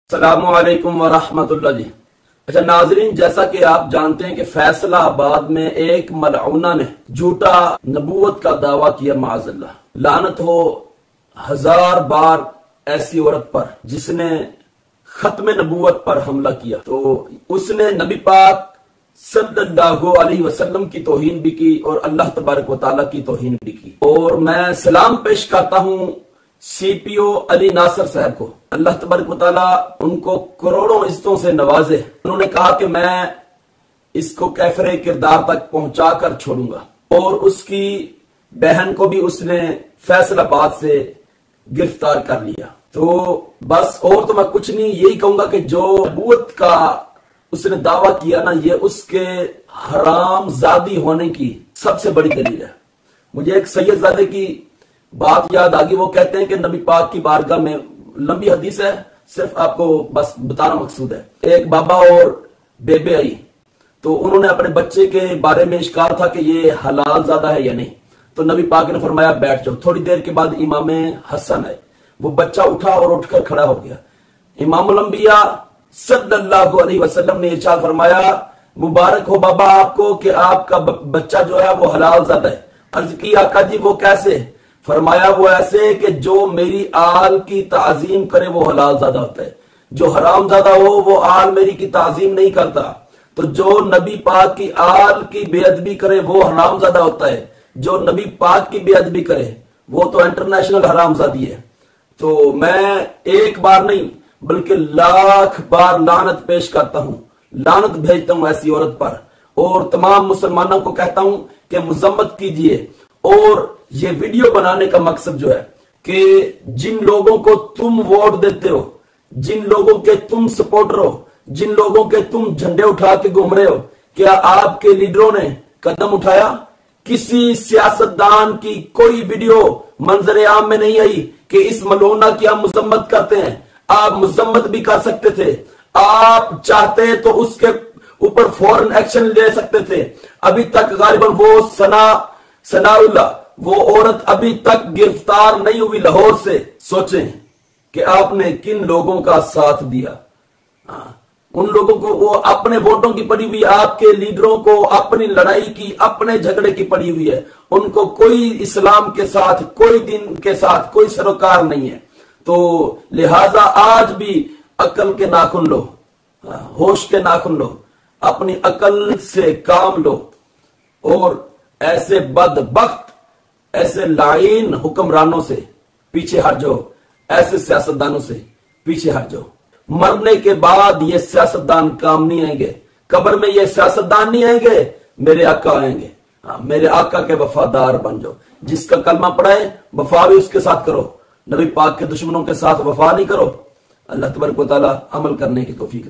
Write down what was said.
السلام علیکم ورحمۃ اللہ جی۔ اچھا ناظرین، جیسا کہ آپ جانتے ہیں کہ فیصلہ آباد میں ایک ملعونہ نے جھوٹا نبوت کا دعویٰ کیا، معاذ اللہ، لعنت ہو 1000 بار ایسی عورت پر جس نے ختم نبوت پر حملہ کیا۔ تو اس نے نبی پاک صلی اللہ علیہ وسلم کی توہین بھی کی اور اللہ تبارک و تعالیٰ کی توہین بھی کی۔ اور میں سلام پیش کرتا ہوں سی پی او علی ناصر صاحب کو، اللہ تبارک و تعالیٰ ان کو کروڑوں عزتوں سے نوازے۔ انہوں نے کہا کہ میں اس کو کیفر کردار تک پہنچا کر چھوڑوں گا، اور اس کی بہن کو بھی اس نے فیصل آباد سے گرفتار کر لیا۔ تو بس اور تو میں کچھ نہیں، یہی کہوں گا کہ جو نبوت کا اس نے دعویٰ کیا نا، یہ اس کے حرام زادی ہونے کی سب سے بڑی دلیل ہے۔ مجھے ایک سید زادے کی بات یاد آگی، وہ کہتے ہیں کہ نبی پاک کی بارگاہ میں، لمبی حدیث ہے، صرف آپ کو بس بتانا مقصود ہے، ایک بابا اور بیبے آئی، تو انہوں نے اپنے بچے کے بارے میں اشکال تھا کہ یہ حلال زادہ ہے یا نہیں، تو نبی پاک نے فرمایا بیٹھ جاؤ۔ تھوڑی دیر کے بعد امام حسن آئے، وہ بچہ اٹھا اور اٹھ کر کھڑا ہو گیا۔ امام الانبیاء صلی اللہ علیہ وسلم نے ارشاد فرمایا مبارک ہو بابا آپ کو کہ آپ کا بچہ جو ہے وہ حلال زادہ ہے۔ عرض کی آقا جی وہ کیسے؟ فرمایا وہ ایسے کہ جو میری آل کی تعظیم کرے وہ حلال زادہ ہوتا ہے، جو حرام زادہ ہو وہ آل میری کی تعظیم نہیں کرتا، تو جو نبی پاک کی آل کی بے ادبی کرے وہ حرام زادہ ہوتا ہے، جو نبی پاک کی بے ادبی کرے وہ تو انٹرنیشنل حرام زادی ہے۔ تو میں ایک بار نہیں بلکہ لاکھ بار لعنت پیش کرتا ہوں، لعنت بھیجتا ہوں ایسی عورت پر، اور تمام مسلمانوں کو کہتا ہوں کہ مذمت کیجئے۔ اور یہ ویڈیو بنانے کا مقصد جو ہے کہ جن لوگوں کو تم ووٹ دیتے ہو، جن لوگوں کے تم سپورٹر ہو، جن لوگوں کے تم جھنڈے اٹھا کے گھوم رہے ہو، کیا آپ کے لیڈروں نے قدم اٹھایا؟ کسی سیاستدان کی کوئی ویڈیو منظر عام میں نہیں آئی کہ اس ملعونہ کی ہم مذمت کرتے ہیں۔ آپ مذمت بھی کر سکتے تھے، آپ چاہتے تو اس کے اوپر فوراً ایکشن لے سکتے تھے۔ ابھی تک غالباً وہ ثناء اللہ، وہ عورت ابھی تک گرفتار نہیں ہوئی لاہور سے۔ سوچیں کہ آپ نے کن لوگوں کا ساتھ دیا، ان لوگوں کو وہ اپنے ووٹوں کی پڑی ہوئی، آپ کے لیڈروں کو اپنی لڑائی کی، اپنے جھگڑے کی پڑی ہوئی ہے، ان کو کوئی اسلام کے ساتھ، کوئی دین کے ساتھ کوئی سروکار نہیں ہے۔ تو لہذا آج بھی عقل کے ناخن لو، ہوش کے ناخن لو، اپنی عقل سے کام لو، اور ایسے بدبخت، ایسے لعین حکمرانوں سے پیچھے ہٹ جاؤ، ایسے سیاستدانوں سے پیچھے ہٹ جاؤ۔ مرنے کے بعد یہ سیاستدان کام نہیں آئیں گے، قبر میں یہ سیاستدان نہیں آئیں گے، میرے آقا آئیں گے۔ میرے آقا کے وفادار بن جاؤ، جس کا کلمہ پڑھائے وفا بھی اس کے ساتھ کرو، نبی پاک کے دشمنوں کے ساتھ وفا نہیں کرو۔ اللہ تبارک و تعالی عمل کرنے کی توفیق